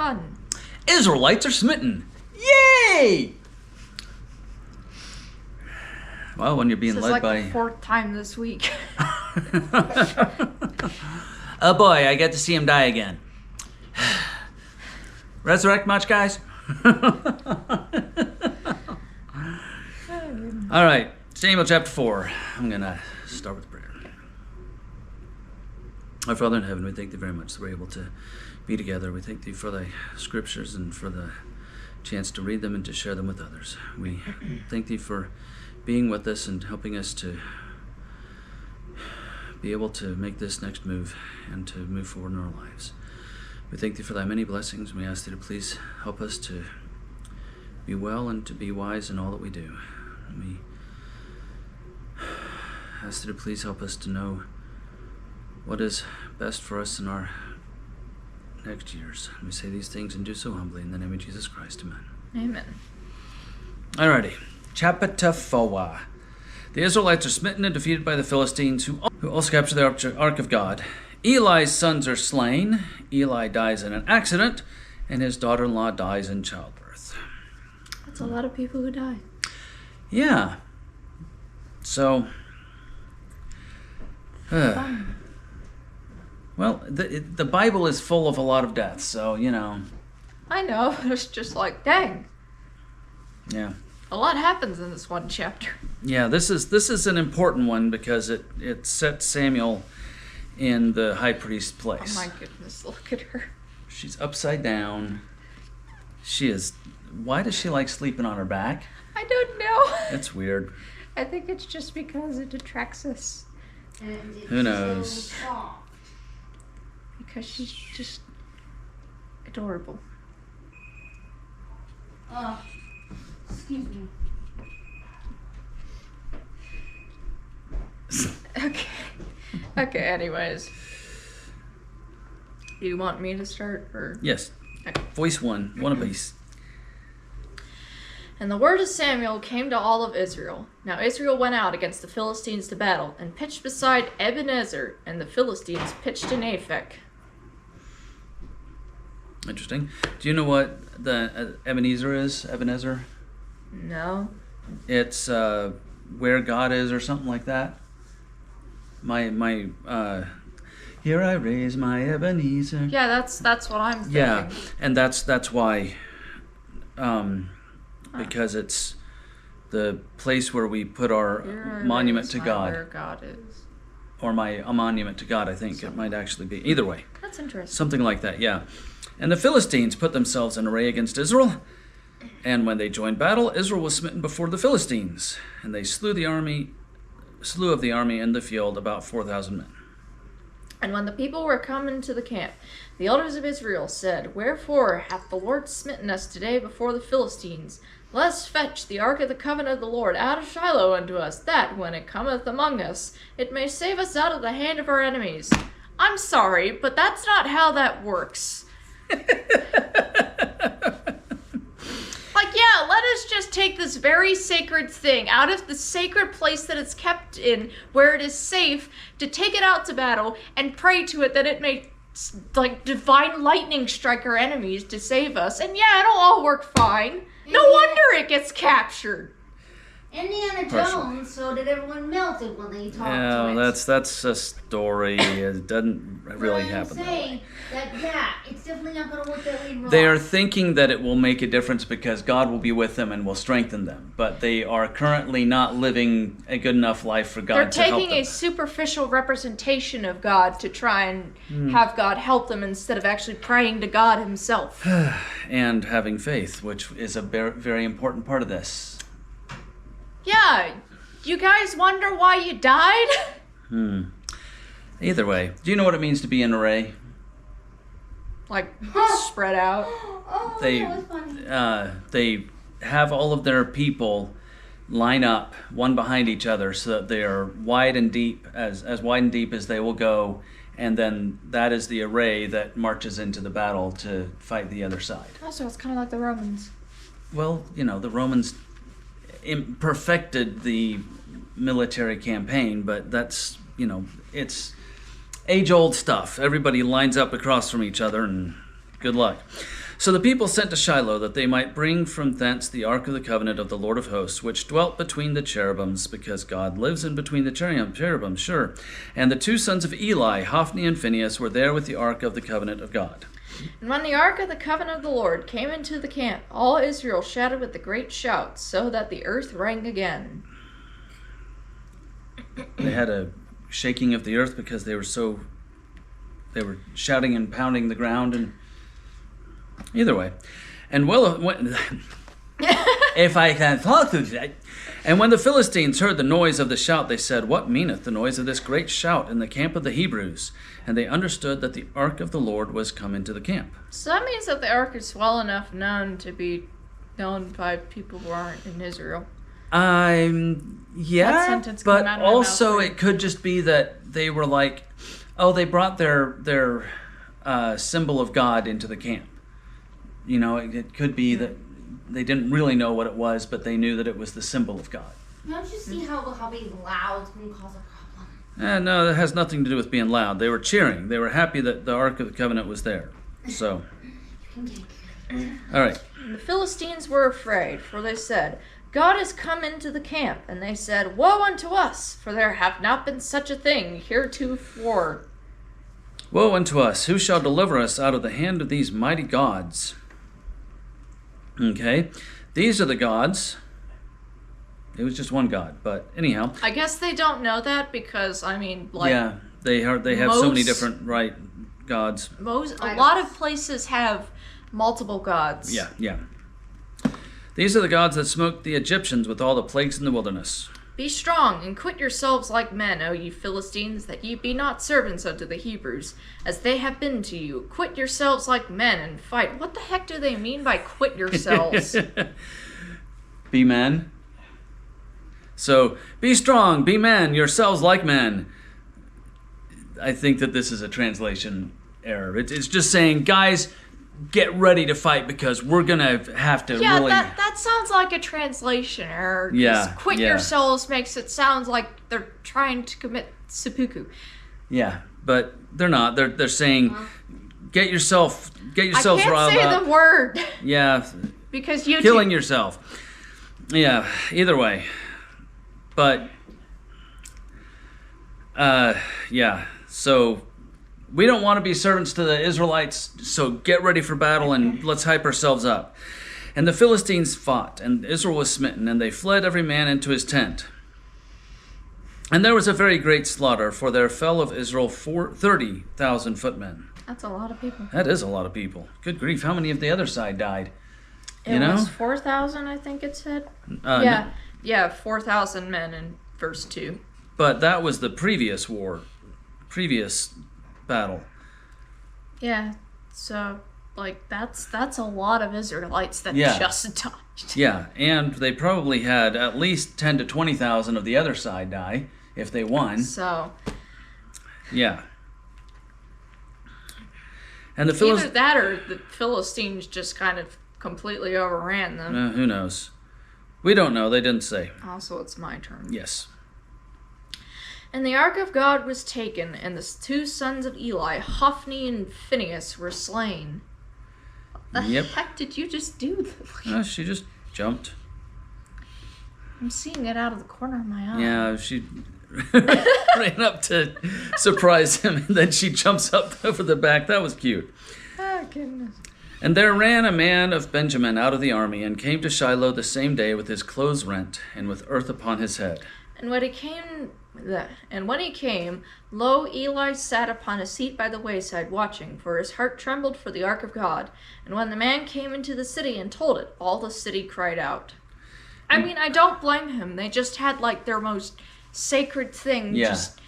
Fun. Israelites are smitten. Yay! Well, when you're being This led is like the 4th time this week. Oh boy, I get to see him die again. Resurrect much, guys? All right, Samuel chapter 4. I'm going to start with prayer. Our Father in heaven, we thank thee very much that we're able to be together. We thank thee for thy scriptures and for the chance to read them and to share them with others. We thank thee for being with us and helping us to be able to make this next move and to move forward in our lives. We thank thee for thy many blessings. We ask thee to please help us to be well and to be wise in all that we do. And we ask thee to please help us to know what is best for us in our next years. And we say these things and do so humbly in the name of Jesus Christ. Amen. Amen. Alrighty. Chapter 4. The Israelites are smitten and defeated by the Philistines, who also capture the Ark of God. Eli's sons are slain. Eli dies in an accident, and his daughter-in-law dies in childbirth. That's a lot of people who die. Yeah. So, well, the Bible is full of a lot of deaths, so, you know. I know. It's just like, dang. Yeah. A lot happens in this one chapter. Yeah, this is an important one because it sets Samuel in the high priest's place. Oh my goodness, look at her. She's upside down. She is. Why does she like sleeping on her back? I don't know. It's weird. I think it's just because it attracts us. And it's Who knows? so soft. Because she's just adorable. Excuse me. Okay. Okay, anyways. You want me to start, or? Yes. Okay. Voice one apiece. And the word of Samuel came to all of Israel. Now Israel went out against the Philistines to battle, and pitched beside Ebenezer, and the Philistines pitched in Aphek. Interesting. Do you know what the Ebenezer is? Ebenezer? No. It's where God is or something like that. My here I raise my Ebenezer. Yeah, that's what I'm thinking. Yeah, and that's why, because it's the place where we put our Here I monument raise to my God, Where God is. or a monument to God. I think it might actually be either way, That's interesting. something like that. Yeah, and the Philistines put themselves in array against Israel, and when they joined battle, Israel was smitten before the Philistines, and they slew of the army in the field about 4,000 men. And when the people were come into the camp, the elders of Israel said, Wherefore hath the Lord smitten us today before the Philistines? Let us fetch the ark of the covenant of the Lord out of Shiloh unto us, that, when it cometh among us, it may save us out of the hand of our enemies. I'm sorry, but that's not how that works. Like, yeah, let us just take this very sacred thing out of the sacred place that it's kept in, where it is safe, to take it out to battle and pray to it that it may, like, divine lightning strike our enemies to save us. And yeah, it'll all work fine. No wonder it gets captured. Indiana Jones, so did everyone melted when they talked Yeah, to it. that's a story. It doesn't really happen that way. I'm saying that, yeah, it's definitely not going to work that way in real They are life. thinking that it will make a difference because God will be with them and will strengthen them, but they are currently not living a good enough life for God They're to help taking them. a superficial representation of God to try and have God help them instead of actually praying to God himself. And having faith, which is a very important part of this. Yeah, you guys wonder why you died? Either way, do you know what it means to be in array? Like, spread out. Oh, They that was funny. they have all of their people line up one behind each other so that they are wide and deep, as wide and deep as they will go, and then that is the array that marches into the battle to fight the other side. Also, it's kind of like the Romans. Well, you know, the Romans perfected the military campaign, but that's, you know, it's age-old stuff. Everybody lines up across from each other, and good luck. So the people sent to Shiloh that they might bring from thence the ark of the covenant of the Lord of hosts, which dwelt between the cherubims, because God lives in between the cherubims, sure. And the two sons of Eli, Hophni and Phinehas, were there with the ark of the covenant of God. And when the ark of the covenant of the Lord came into the camp, all Israel shouted with a great shout, so that the earth rang again. They had a shaking of the earth because they were shouting and pounding the ground, and either way. And if I can talk to that. And when the Philistines heard the noise of the shout, they said, What meaneth the noise of this great shout in the camp of the Hebrews? And they understood that the ark of the Lord was come into the camp. So that means that the ark is well enough known to be known by people who aren't in Israel. Yeah, but also it could just be that they were like, they brought their symbol of God into the camp. You know, it could be that they didn't really know what it was, but they knew that it was the symbol of God. Don't you see how being loud can cause a problem? No, that has nothing to do with being loud. They were cheering. They were happy that the Ark of the Covenant was there. So, all right. The Philistines were afraid, for they said, God is come into the camp. And they said, Woe unto us, for there hath not been such a thing heretofore. Woe unto us! Who shall deliver us out of the hand of these mighty gods? Okay, these are the gods. It was just one god, but anyhow. I guess they don't know that because, yeah, they have so many different gods. A lot of places have multiple gods. Yeah. These are the gods that smote the Egyptians with all the plagues in the wilderness. Be strong, and quit yourselves like men, O ye Philistines, that ye be not servants unto the Hebrews, as they have been to you. Quit yourselves like men, and fight. What the heck do they mean by quit yourselves? Be men. So, be strong, be men, yourselves like men. I think that this is a translation error. It's just saying, guys, get ready to fight because we're gonna have to really. That sounds like a translation error. Yeah, quit yourselves makes it sound like they're trying to commit seppuku. Yeah, but they're not. They're saying, get yourselves riled up. I can't say the word. Yeah, because you killing yourself. Yeah, either way, but yeah. So. We don't want to be servants to the Israelites, so get ready for battle and let's hype ourselves up. And the Philistines fought, and Israel was smitten, and they fled every man into his tent. And there was a very great slaughter, for there fell of Israel 30,000 footmen. That's a lot of people. That is a lot of people. Good grief, how many of the other side died? It was 4,000, I think it said. Yeah, 4,000 men in verse 2. But that was the previous battle. Yeah, so that's a lot of Israelites that just died. Yeah, and they probably had at least 10 to 20,000 of the other side die if they won. So yeah. And either that or the Philistines just kind of completely overran them. Who knows? We don't know. They didn't say. Also, it's my turn. Yes. And the ark of God was taken, and the two sons of Eli, Hophni and Phinehas, were slain. What the heck did you just do? She just jumped. I'm seeing it out of the corner of my eye. Yeah, she ran up to surprise him, and then she jumps up over the back. That was cute. Oh, goodness. And there ran a man of Benjamin out of the army, and came to Shiloh the same day with his clothes rent, and with earth upon his head. And when he came, lo, Eli sat upon a seat by the wayside watching, for his heart trembled for the ark of God. And when the man came into the city and told it, all the city cried out. I don't blame him. They just had their most sacred thing just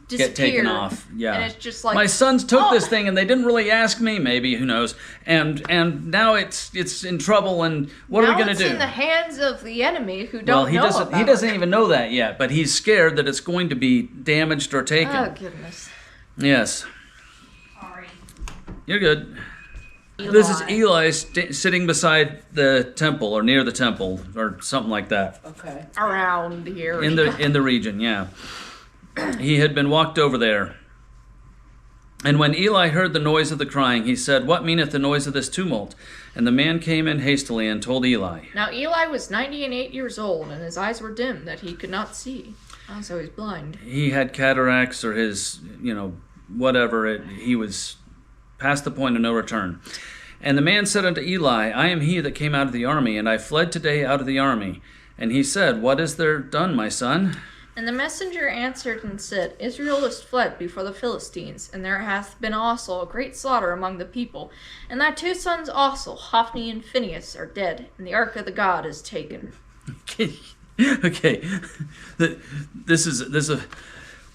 disappear. Get taken off. Yeah. And it's just my sons took this thing and they didn't really ask me, maybe, who knows. And now it's in trouble, and what are we going to do? Now it's in the hands of the enemy who don't know about it. He doesn't even know that yet, but he's scared that it's going to be damaged or taken. Oh, goodness. Yes. Sorry. You're good. Eli. This is Eli sitting beside the temple, or near the temple, or something like that. Okay. Around here. In the region, yeah. He had been walked over there. And when Eli heard the noise of the crying, he said, What meaneth the noise of this tumult? And the man came in hastily and told Eli. Now Eli was 98 years old, and his eyes were dim, that he could not see. Also, he's blind. He had cataracts or his, whatever. He was past the point of no return. And the man said unto Eli, I am he that came out of the army, and I fled today out of the army. And he said, What is there done, my son? And the messenger answered and said, Israel is fled before the Philistines, and there hath been also a great slaughter among the people. And thy 2 sons also, Hophni and Phinehas, are dead, and the ark of the God is taken. Okay.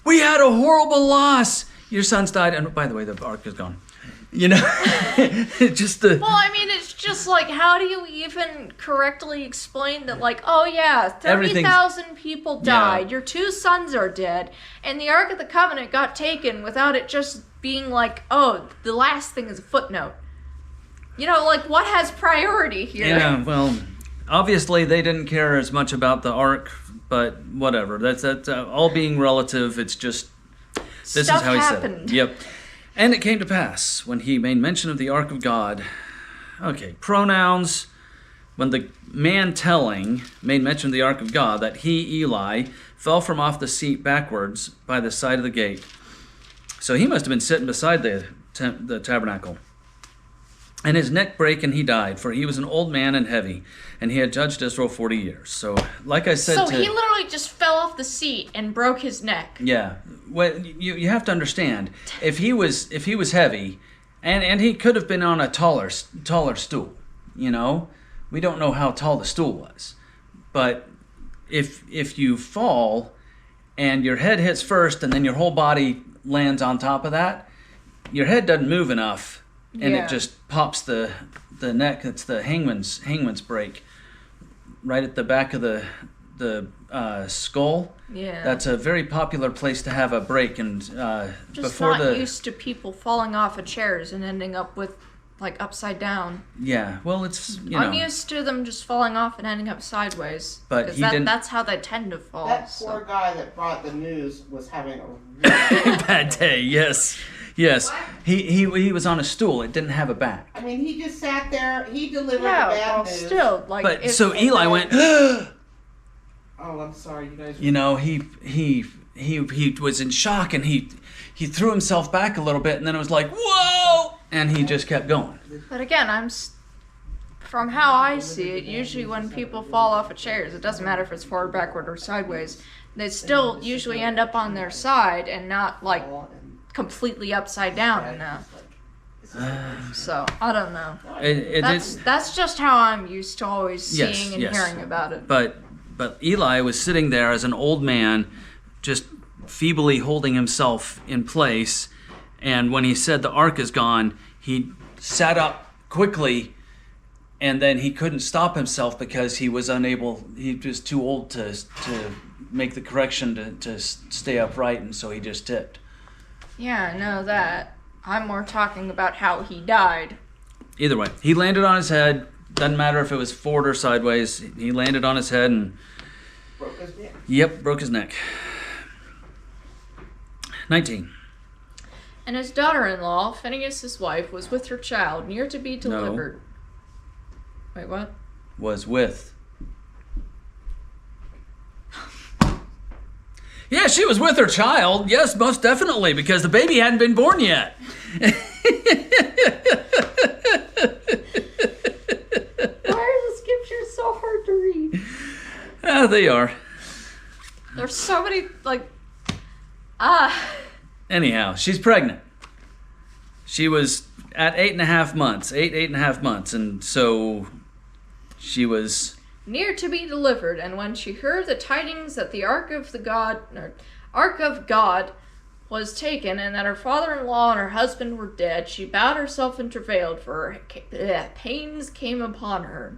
We had a horrible loss. Your sons died, and by the way, the ark is gone. Just the... Well, I mean, it's just like, how do you even correctly explain that, like, oh yeah, 30,000 people died, your 2 sons are dead, and the Ark of the Covenant got taken without it just being like, oh, the last thing is a footnote. Like, what has priority here? Yeah, well, obviously they didn't care as much about the Ark, but whatever. That's all being relative. It's just, this Stuff is how he happened. said it. Yep. And it came to pass, when he made mention of the ark of God. Okay, pronouns. When the man telling made mention of the ark of God, that he, Eli, fell from off the seat backwards by the side of the gate. So he must have been sitting beside the tabernacle. And his neck brake, and he died, for he was an old man and heavy, and he had judged Israel 40 years. So, like I said, he literally just fell off the seat and broke his neck. Yeah, well, you have to understand, if he was heavy, and he could have been on a taller stool. We don't know how tall the stool was, but if you fall, and your head hits first, and then your whole body lands on top of that, your head doesn't move enough. And it just pops the neck. It's the hangman's break, right at the back of the skull. Yeah, that's a very popular place to have a break. And just not used to people falling off of chairs and ending up with like upside down. Yeah, well, it's I'm used to them just falling off and ending up sideways. But that's how they tend to fall. That poor guy that brought the news was having a really bad day. Yes. Yes, he was on a stool. It didn't have a back. I mean, he just sat there. He delivered the bad news. Still, like. But so Eli went. Oh, I'm sorry, you guys. He was in shock, and he threw himself back a little bit, and then it was like, whoa, and he just kept going. But again, from how I see it, usually when people fall off of chairs, it doesn't matter if it's forward, backward, or sideways. They still usually end up on their side and not like completely upside down enough. So I don't know. That's just how I'm used to always seeing and hearing about it. But Eli was sitting there as an old man, just feebly holding himself in place. And when he said the ark is gone, he sat up quickly, and then he couldn't stop himself because he was unable. He was too old to make the correction to stay upright, and so he just tipped. Yeah, I know that. I'm more talking about how he died. Either way, he landed on his head. Doesn't matter if it was forward or sideways. He landed on his head and... broke his neck. Yep, broke his neck. 19. And his daughter-in-law, Phinehas' his wife, was with her child, near to be delivered. No. Wait, what? Was with. Yeah, she was with her child. Yes, most definitely, because the baby hadn't been born yet. Why are the scriptures so hard to read? They are. There's so many, Anyhow, she's pregnant. She was at 8.5 months, 8.5 months, and so she was... near to be delivered, and when she heard the tidings that the ark of God was taken, and that her father-in-law and her husband were dead, she bowed herself and travailed, for pains came upon her.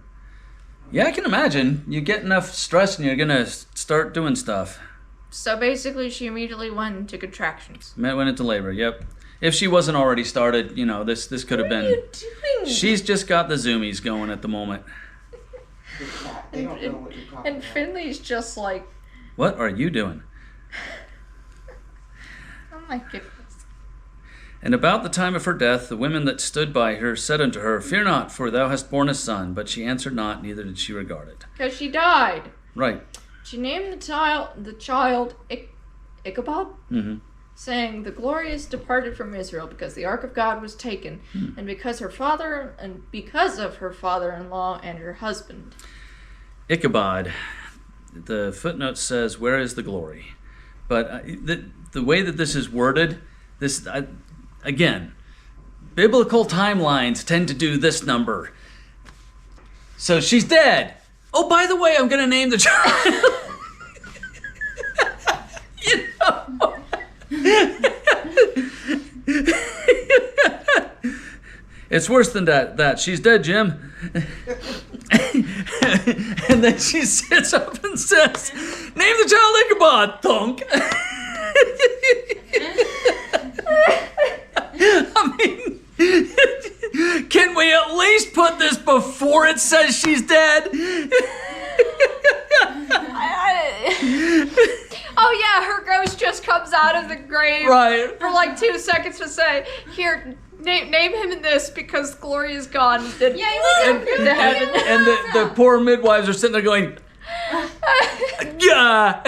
Yeah, I can imagine. You get enough stress and you're gonna start doing stuff. So basically, she immediately went into contractions. Went into labor. Yep. If she wasn't already started, this could have been. What are you doing? She's just got the zoomies going at the moment. They don't know what you're talking And about. Finley's just like, What are you doing? oh my goodness. And about the time of her death, the women that stood by her said unto her, Fear not, for thou hast borne a son. But she answered not, neither did she regard it. Because she died. Right. She named the child Ichabod, saying, The glory is departed from Israel, because the ark of God was taken, and because of her father-in-law and her husband. Ichabod. The footnote says, Where is the glory? But the way that this is worded, again, biblical timelines tend to do this number. So she's dead. Oh, by the way, I'm going to name the child. You know. It's worse than that. She's dead, Jim. And then she sits up and says, Name the child Ichabod, thunk. I mean, can we at least put this before it says she's dead? Oh yeah, her ghost just comes out of the grave for like 2 seconds to say, Here, name him in this because glory is gone. Then into heaven. And the poor midwives are sitting there going, Yeah.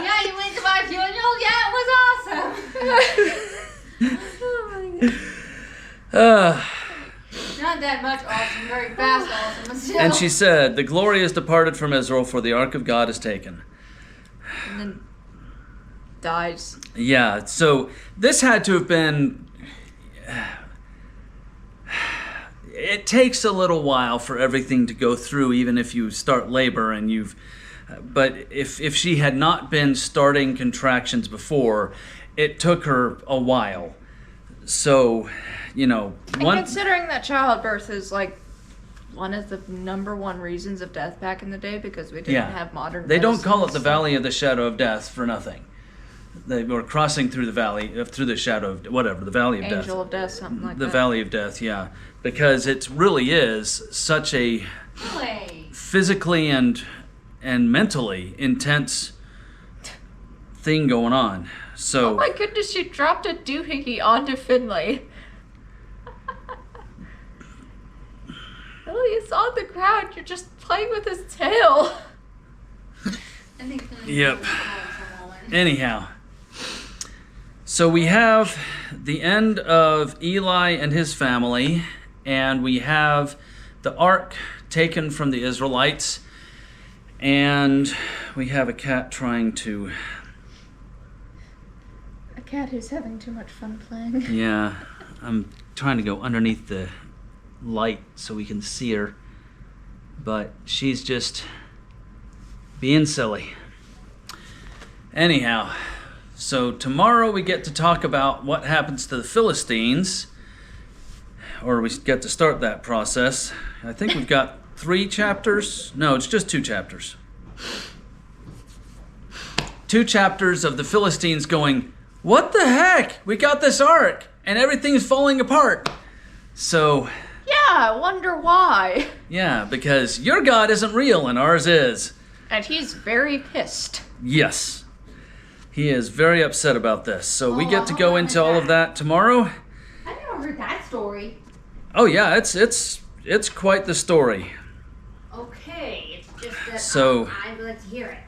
Yeah, you went to my funeral. Yeah, it was awesome. Not that much awesome, very fast awesome, but still. And she said, The glory is departed from Israel, for the ark of God is taken. And then dies. Yeah, so this had to have been... It takes a little while for everything to go through, even if you start labor and you've... But if she had not been starting contractions before, it took her a while. So, you know... Considering that childbirth is like one of the number one reasons of death back in the day, because we didn't have modern They don't call it medicines. the valley of the shadow of death for nothing. They were crossing through the valley, through the shadow of, whatever, the valley of death. Angel of death, something like The that. valley of death, yeah. Because it really is such a physically and mentally intense thing going on. So Oh my goodness, she dropped a doohickey onto Finlay. Oh, he's on the ground. You're just playing with his tail. I think Yep. Anyhow, so we have the end of Eli and his family, and we have the ark taken from the Israelites, and we have a cat trying to... A cat who's having too much fun playing. Yeah, I'm trying to go underneath the light so we can see her, but she's just being silly. Anyhow, so tomorrow we get to talk about what happens to the Philistines, or we get to start that process. I think we've got 3 chapters. No, it's just 2 chapters. 2 chapters of the Philistines going, what the heck? We got this ark, and everything's falling apart. So... Yeah, I wonder why. Yeah, because your God isn't real and ours is. And he's very pissed. Yes. He is very upset about this. So we get to go into all of that tomorrow. I never heard that story. Oh yeah, it's quite the story. Okay, it's just that So- I'd like to hear it.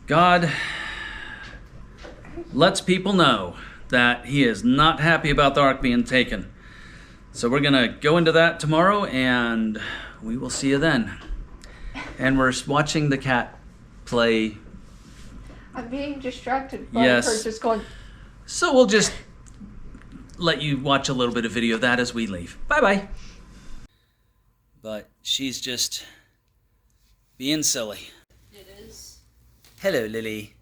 God lets people know that he is not happy about the ark being taken. So we're going to go into that tomorrow, and we will see you then. And we're watching the cat play. I'm being distracted by Yes. her just going... So we'll just let you watch a little bit of video of that as we leave. Bye-bye. But she's just being silly. It is. Hello, Lily.